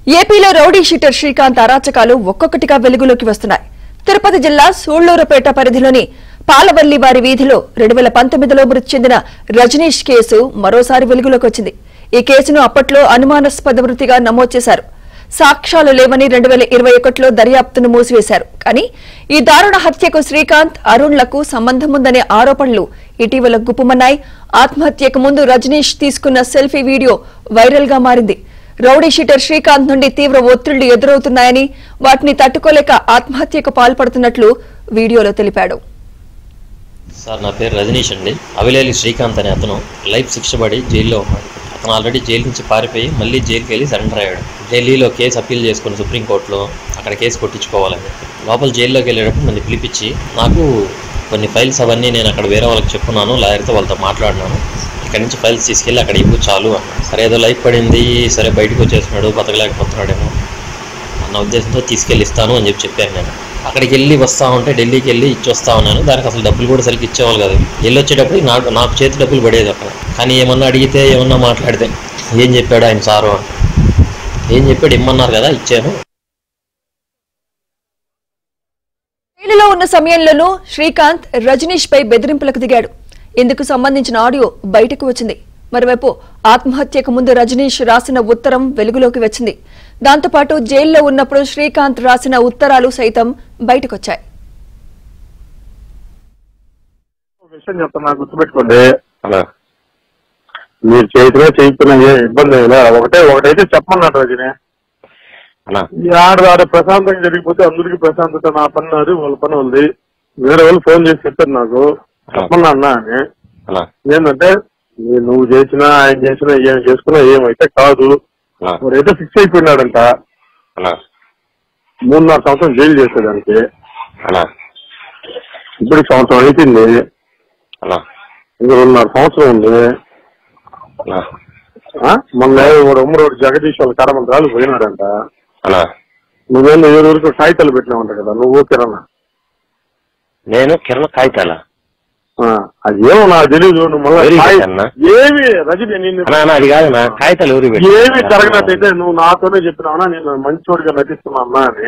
ఏపీలో rowdy sheeter Srikanth అరాచకాలు ఒక్కొక్కటిగా వెలుగులోకి వస్తున్నాయి. తిరుపతి జిల్లా సూళ్లూరుపేట పరిధిలోని పాలవల్లి వారి వీధిలో 2019లో మృతి చెందిన రజనీష్ కేసు మరోసారి వెలుగులోకి వచ్చింది. ఈ కేసును అప్పట్లో అనుమానాస్పద మృతిగా నమోదు చేశారు. సాక్ష్యాలు లేవని 2021లో దర్యాప్తును మూసివేశారు. కానీ ఈ దారుణ హత్యకు శ్రీకాంత్, అరుణ్లకు సంబంధం ఉందనే ఆరోపణలు ఇటీవల గుప్పుమన్నాయి. ఆత్మహత్యకు ముందు రజనీష్ తీసుకున్న సెల్ఫీ వీడియో వైరల్ గా మారింది. రౌడీ షీటర్ శ్రీకాంత్ నుండి తీవ్ర ఒత్తిళ్లు ఎదురవుతున్నాయని, వాటిని తట్టుకోలేక ఆత్మహత్యకు పాల్పడుతున్నట్లు వీడియోలో తెలిపాడు. సార్, నా పేరు రజనీష్ అండి. అవిలేలి శ్రీకాంత్ అనే అతను లైఫ్ శిక్ష పడి జైల్లో ఉన్నాడు. అతను ఆల్రెడీ జైలు నుంచి పారిపోయి మళ్ళీ జైలుకి వెళ్ళి సరెండర్ అయ్యాడు. ఢిల్లీలో కేసు అప్పీల్ చేసుకుని సుప్రీంకోర్టులో అక్కడ కేసు కొట్టించుకోవాలని లోపల జైల్లోకి వెళ్ళేటప్పుడు నన్ను పిలిపించి నాకు కొన్ని ఫైల్స్ అవన్నీ నేను అక్కడ వేరే వాళ్ళకి చెప్పున్నాను, లాయర్తో వాళ్ళతో మాట్లాడినాను, ఇక్కడ నుంచి ఫైల్స్ తీసుకెళ్ళి అక్కడ ఇవ్వు చాలు అన్నాడు. సరే, ఏదో లైఫ్ పడింది, సరే బయటకు వచ్చేస్తున్నాడు, బతకలేకపోతున్నాడేమో అన్న ఉద్దేశంతో తీసుకెళ్ళిస్తాను అని చెప్పాను. నేను అక్కడికి వెళ్ళి వస్తా ఉంటే ఢిల్లీకి వెళ్ళి ఇచ్చొస్తా ఉన్నాను. దానికి అసలు డబ్బులు కూడా సరిగ్గా ఇచ్చేవాళ్ళు కాదు. వెళ్ళి వచ్చేటప్పుడు నాకు చేతి డబ్బులు పడేది అక్కడ. కానీ ఏమన్నా అడిగితే, ఏమన్నా మాట్లాడితే ఏం చెప్పాడు ఆయన సారు, ఏం చెప్పాడు, ఇమ్మన్నారు కదా ఇచ్చాను. జైలులో ఉన్న సమయంలోనూ శ్రీకాంత్ రజనీష్ పై బెదిరింపులకు దిగాడు. ఇందుకు సంబంధించిన ఆడియో బయటకు వచ్చింది. మరోవైపు ఆత్మహత్యకు ముందు రజనీష్ రాసిన ఉత్తరం వెలుగులోకి వచ్చింది. దాంతోపాటు జైల్లో ఉన్నప్పుడు శ్రీకాంత్ రాసిన ఉత్తరాలు సైతం బయటకొచ్చాయి. విషయం చెప్తున్నా, గుర్తుపెట్టుకోండి. మీరు చేతిలో చేయకపోయినా ఏ ఇబ్బంది ఒకటైతే చెప్పమన్నాడు రజనీ. ఆడ ప్రశాంతంగా జరిగిపోతే అందరికి ప్రశాంతత. నా పని నాది, వాళ్ళ పని ఉంది. వేరే వాళ్ళు ఫోన్ చేసి చెప్పారు నాకు, చెప్పమన్నా అన్నా అని. ఏంటంటే నువ్వు చేసినా ఆయన చేసినా ఏం చేసుకున్నా ఏమైతే కాదు, వాడైతే ఫిక్స్ అయిపోయినాడంట. 3.5 సంవత్సరం జైలు చేసేదానికి. ఇప్పుడు సంవత్సరం అయిపోయింది, ఇంకా 2.5 సంవత్సరం ఉంది. మొన్న ఉమ్మరోడు జగదీష్ వాళ్ళ కరమంత్రాలు పోయినాడంట. నువ్వేందో 7 వరకు కాగితాలు పెట్టినావంట కదా నువ్వు కిరణ్. నేను కిరణ్ కాగితాల అదేమో నాకు తెలియదు. ఏమి రజనీ ఏమి జరగనట్టయితే నువ్వు నాతోనే చెప్పినావునా నేను మంచోడిగా నటిస్తున్నా అన్నా అని.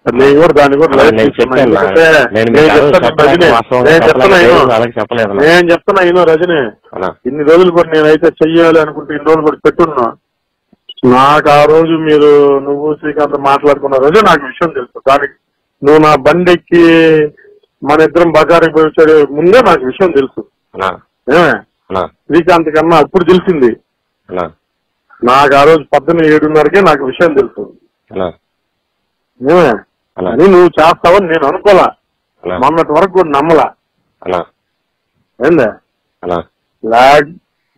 నేను కూడా దాన్ని కూడా నేను చెప్తున్నా ఈనో రజనీ, ఇన్ని రోజులు కూడా నేనైతే చెయ్యాలి అనుకుంటే ఇన్ని రోజులు కూడా పెట్టున్నా. నాకు ఆ రోజు నువ్వు శ్రీకాంత్ మాట్లాడుకున్న రోజు నాకు విషయం తెలుసు. దానికి నువ్వు నా బండికి మన ఇద్దరం బజార్కి పోయి వచ్చే ముందే నాకు విషయం తెలుసు. శ్రీకాంత్ కన్నా అప్పుడు తెలిసింది నాకు. ఆ రోజు 7:30కే నాకు విషయం తెలుసు. అని నువ్వు చేస్తావని నేను అనుకోలా, మొన్నటి వరకు కూడా నమ్మలా. ఏందా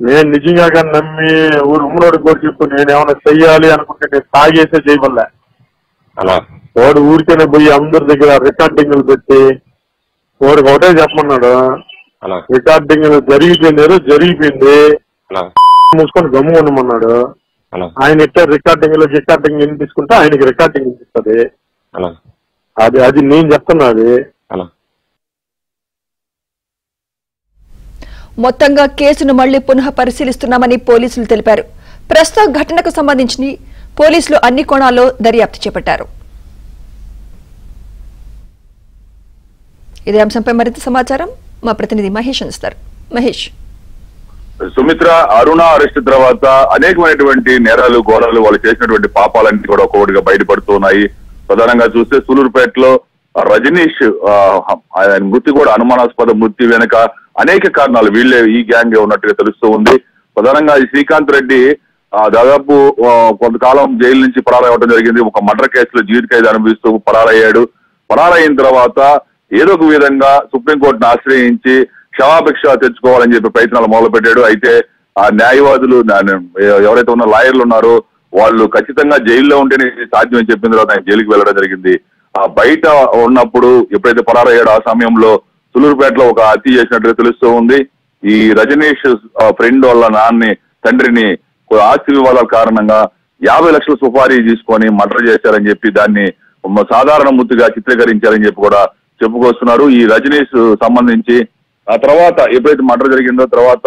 నేను నిజంగా కానీ నమ్మి ఉమ్మరోడికి కూడా చెప్పు నేనేమన్నా చెయ్యాలి అనుకుంటే నేను తాగేసే చేయవల్ల. వాడు ఊరికేనే పోయి అందరి దగ్గర రికార్డింగ్లు పెట్టి వాడికి ఒకటే చెప్పమన్నాడు, రికార్డింగ్ జరిగిపోయింది మూసుకొని గమ్ము ఉండమన్నాడు. ఆయన ఇట్లా రికార్డింగ్ వినిపించుకుంటే ఆయనకి రికార్డింగ్ వినిపిస్తుంది. అది నేను చెప్తున్నది. మొత్తంగా కేసును మళ్లీ పునః పరిశీలిస్తున్నామని పోలీసులు తెలిపారు. ప్రస్తుత ఘటనకు సంబంధించి పోలీసులు అన్ని కోణాల్లో దర్యాప్తు చేపట్టారు. ఇదే అంశంపై మరింత సమాచారం మా ప్రతినిధి మహేష్ అందిస్తారు. మహేష్. సుమిత్ర, అరుణ అరెస్ట్ తర్వాత అనేకమైనటువంటి నేరాలు, ఘోరాలు, వాళ్ళు చేసినటువంటి పాపాలన్నీ కూడా ఒక్కొక్కటిగా బయటపడుతున్నాయి. ప్రధానంగా చూస్తే సూలూరుపేటలో రజనీష్ మృతి కూడా అనుమానాస్పద మృతి వెనుక అనేక కారణాలు వీళ్ళే ఈ గ్యాంగ్ ఉన్నట్టుగా తెలుస్తూ ఉంది. ప్రధానంగా ఈ శ్రీకాంత్ రెడ్డి దాదాపు కొంతకాలం జైలు నుంచి పరారవడం జరిగింది. ఒక మర్డర్ కేసులో జీవిత ఖైదు అనుభవిస్తూ పరారయ్యాడు. పరారైన తర్వాత ఏదో ఒక విధంగా సుప్రీంకోర్టును ఆశ్రయించి క్షమాభిక్ష తెచ్చుకోవాలని చెప్పి ప్రయత్నాలు మొదలు పెట్టాడు. అయితే ఆ న్యాయవాదులు ఎవరైతే ఉన్న లాయర్లు ఉన్నారో వాళ్ళు ఖచ్చితంగా జైల్లో ఉంటేనే సాధ్యం అని చెప్పిన తర్వాత ఆయన జైలుకి వెళ్ళడం జరిగింది. ఆ బయట ఉన్నప్పుడు ఎప్పుడైతే పరారయ్యాడో ఆ సమయంలో సూలూరుపేటలో ఒక హత్య చేసినట్టుగా తెలుస్తూ ఉంది. ఈ రజనీష్ ఫ్రెండ్ వాళ్ళ నాన్ని, తండ్రిని ఆస్తి వివాదాల కారణంగా 50 లక్షల సుపారీ తీసుకొని మర్డర్ చేశారని చెప్పి దాన్ని సాధారణ మృతిగా చిత్రీకరించారని చెప్పి కూడా చెప్పుకొస్తున్నారు. ఈ రజనీష్ సంబంధించి ఆ తర్వాత ఎప్పుడైతే మర్డర్ జరిగిందో తర్వాత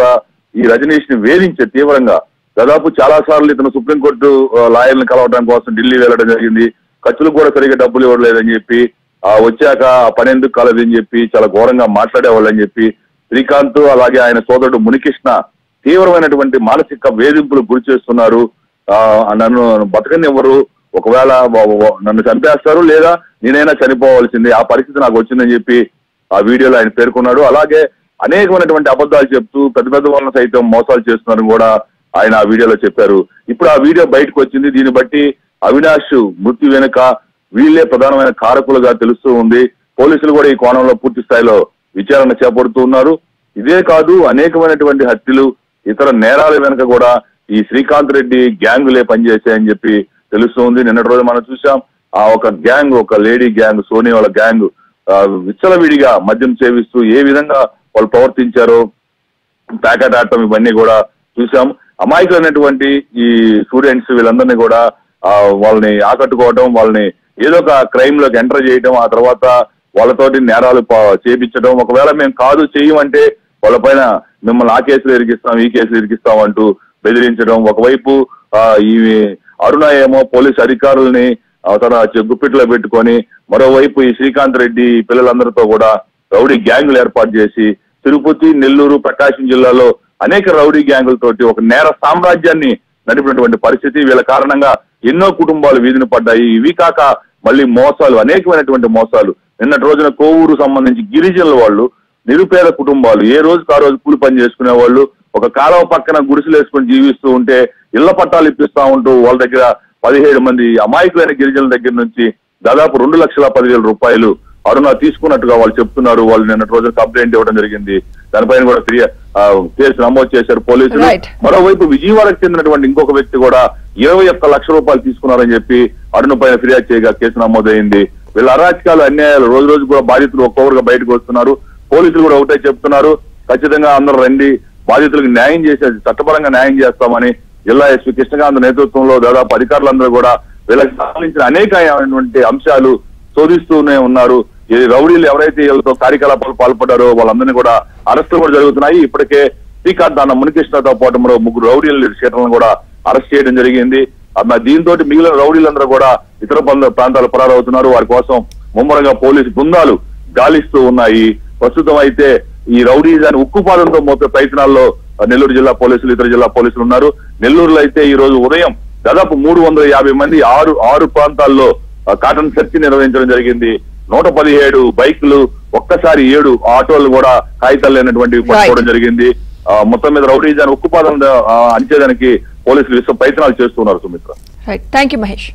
ఈ రజనీష్ ని వేధించే తీవ్రంగా దాదాపు చాలా సార్లు ఇతను సుప్రీంకోర్టు లాయర్లను కలవడం కోసం ఢిల్లీ వెళ్ళడం జరిగింది. ఖర్చులకు కూడా సరిగ్గా డబ్బులు ఇవ్వలేదని చెప్పి వచ్చాక ఆ పని ఎందుకు కాలేదని చెప్పి చాలా ఘోరంగా మాట్లాడేవాళ్ళని చెప్పి శ్రీకాంత్ అలాగే ఆయన సోదరుడు మునికృష్ణ తీవ్రమైనటువంటి మానసిక వేధింపులకు గురి చేస్తున్నారు. నన్ను బతకనివ్వరు, ఒకవేళ నన్ను చంపేస్తారు లేదా నేనైనా చనిపోవాల్సింది, ఆ పరిస్థితి నాకు వచ్చిందని చెప్పి ఆ వీడియోలో ఆయన పేర్కొన్నాడు. అలాగే అనేకమైనటువంటి అబద్ధాలు చెప్తూ పెద్ద పెద్ద వాళ్ళని సైతం మోసాలు చేస్తున్నారని కూడా ఆయన ఆ వీడియోలో చెప్పారు. ఇప్పుడు ఆ వీడియో బయటకు వచ్చింది. దీన్ని బట్టి అవినాష్ మృత్యు వెనుక వీళ్లే ప్రధానమైన కారకులుగా తెలుస్తూ ఉంది. పోలీసులు కూడా ఈ కోణంలో పూర్తి స్థాయిలో విచారణ చేపడుతూ ఉన్నారు. ఇదే కాదు, అనేకమైనటువంటి హత్యలు ఇతర నేరాల వెనుక కూడా ఈ శ్రీకాంత్ రెడ్డి గ్యాంగులే పనిచేశాయని చెప్పి తెలుస్తూ ఉంది. నిన్నటి రోజు మనం చూసాం ఆ ఒక గ్యాంగ్, ఒక లేడీ గ్యాంగ్, సోనీ వాళ్ళ గ్యాంగ్ విచ్చలవిడిగా మద్యం సేవిస్తూ ఏ విధంగా వాళ్ళు ప్రవర్తించారో, ప్యాకెట్ ఆడటం ఇవన్నీ కూడా చూసాం. అమాయకులైనటువంటి ఈ స్టూడెంట్స్ వీళ్ళందరినీ కూడా వాళ్ళని ఆకట్టుకోవడం, వాళ్ళని ఏదో ఒక క్రైమ్ లోకి ఎంటర్ చేయడం, ఆ తర్వాత వాళ్ళతోటి నేరాలు చేపించడం, ఒకవేళ మేము కాదు చేయమంటే వాళ్ళ పైన మిమ్మల్ని ఆ కేసులు ఇరికిస్తాం, ఈ కేసులు ఇరికిస్తాం అంటూ బెదిరించడం. ఒకవైపు ఈ అరుణ ఏమో పోలీసు అధికారుల్ని తన గుప్పిట్లో పెట్టుకొని, మరోవైపు ఈ శ్రీకాంత్ రెడ్డి పిల్లలందరితో కూడా రౌడీ గ్యాంగులు ఏర్పాటు చేసి తిరుపతి, నెల్లూరు, ప్రకాశం జిల్లాలో అనేక రౌడీ గ్యాంగులతోటి ఒక నేర సామ్రాజ్యాన్ని నడిపినటువంటి పరిస్థితి. వీళ్ళ కారణంగా ఎన్నో కుటుంబాలు వీధిన పడ్డాయి. ఇవి కాక మళ్ళీ మోసాలు, అనేకమైనటువంటి మోసాలు. నిన్నటి రోజున కోవూరు సంబంధించి గిరిజనుల వాళ్ళు, నిరుపేద కుటుంబాలు ఏ రోజుకు ఆ రోజు కూలి పని చేసుకునే వాళ్ళు ఒక కాలువ పక్కన గుడిసెలు వేసుకొని జీవిస్తూ ఉంటే ఇళ్ల పట్టాలు ఇప్పిస్తా ఉంటూ వాళ్ళ దగ్గర 17 మంది అమాయకులైన గిరిజనుల దగ్గర నుంచి దాదాపు 2,10,000 రూపాయలు అరుణ తీసుకున్నట్టుగా వాళ్ళు చెప్తున్నారు. వాళ్ళు నిన్నటి రోజున కంప్లైంట్ ఇవ్వడం జరిగింది. దానిపైన కూడా కేసు నమోదు చేశారు పోలీసులు. మరోవైపు విజయవాడకు చెందినటువంటి ఇంకొక వ్యక్తి కూడా 21 లక్షల రూపాయలు తీసుకున్నారని చెప్పి అరుణ పైన ఫిర్యాదు చేయగా కేసు నమోదైంది. వీళ్ళ అరాచకాలు, అన్యాయాలు రోజు రోజు కూడా బాధితులు ఒక్కొక్కరుగా బయటకు వస్తున్నారు. పోలీసులు కూడా ఒకటే చెప్తున్నారు, ఖచ్చితంగా అందరూ రండి, బాధితులకు న్యాయం చేసేది చట్టపరంగా న్యాయం చేస్తామని జిల్లా ఎస్పీ కృష్ణకాంత్ నేతృత్వంలో దాదాపు అధికారులందరూ కూడా వీళ్ళకి సంబంధించిన అనేకమైనటువంటి అంశాలు శోధిస్తూనే ఉన్నారు. ఈ రౌడీలు ఎవరైతే వీళ్ళతో కార్యకలాపాలు పాల్పడ్డారో వాళ్ళందరినీ కూడా అరెస్టులు కూడా జరుగుతున్నాయి. ఇప్పటికే శ్రీకాంత్ అన్న మునికృష్ణతో పాటు మరో 3 రౌడీల షీటర్లను కూడా అరెస్ట్ చేయడం జరిగింది. దీంతో మిగిలిన రౌడీలందరూ కూడా ఇతర ప్రాంతాలు పరారవుతున్నారు. వారి కోసం ముమ్మరంగా పోలీసు బృందాలు గాలిస్తూ ఉన్నాయి. ప్రస్తుతం అయితే ఈ రౌడీజాన్ని ఉక్కుపాదంతో మోపే ప్రయత్నాల్లో నెల్లూరు జిల్లా పోలీసులు, ఇతర జిల్లా పోలీసులు ఉన్నారు. నెల్లూరులో అయితే ఈ రోజు ఉదయం దాదాపు 350 మంది 6 ప్రాంతాల్లో కాటన్ సెర్చ్ నిర్వహించడం జరిగింది. 117 బైకులు, ఒక్కసారి 7 ఆటోలు కూడా కాగితాలు లేనటువంటివి పట్టుకోవడం జరిగింది. మొత్తం మీద రౌడీజాన్ని ఉక్కుపాదం అంచేదానికి పోలీసులు ప్రయత్నాలు చేస్తున్నారు. Sumitra, thank you Mahesh.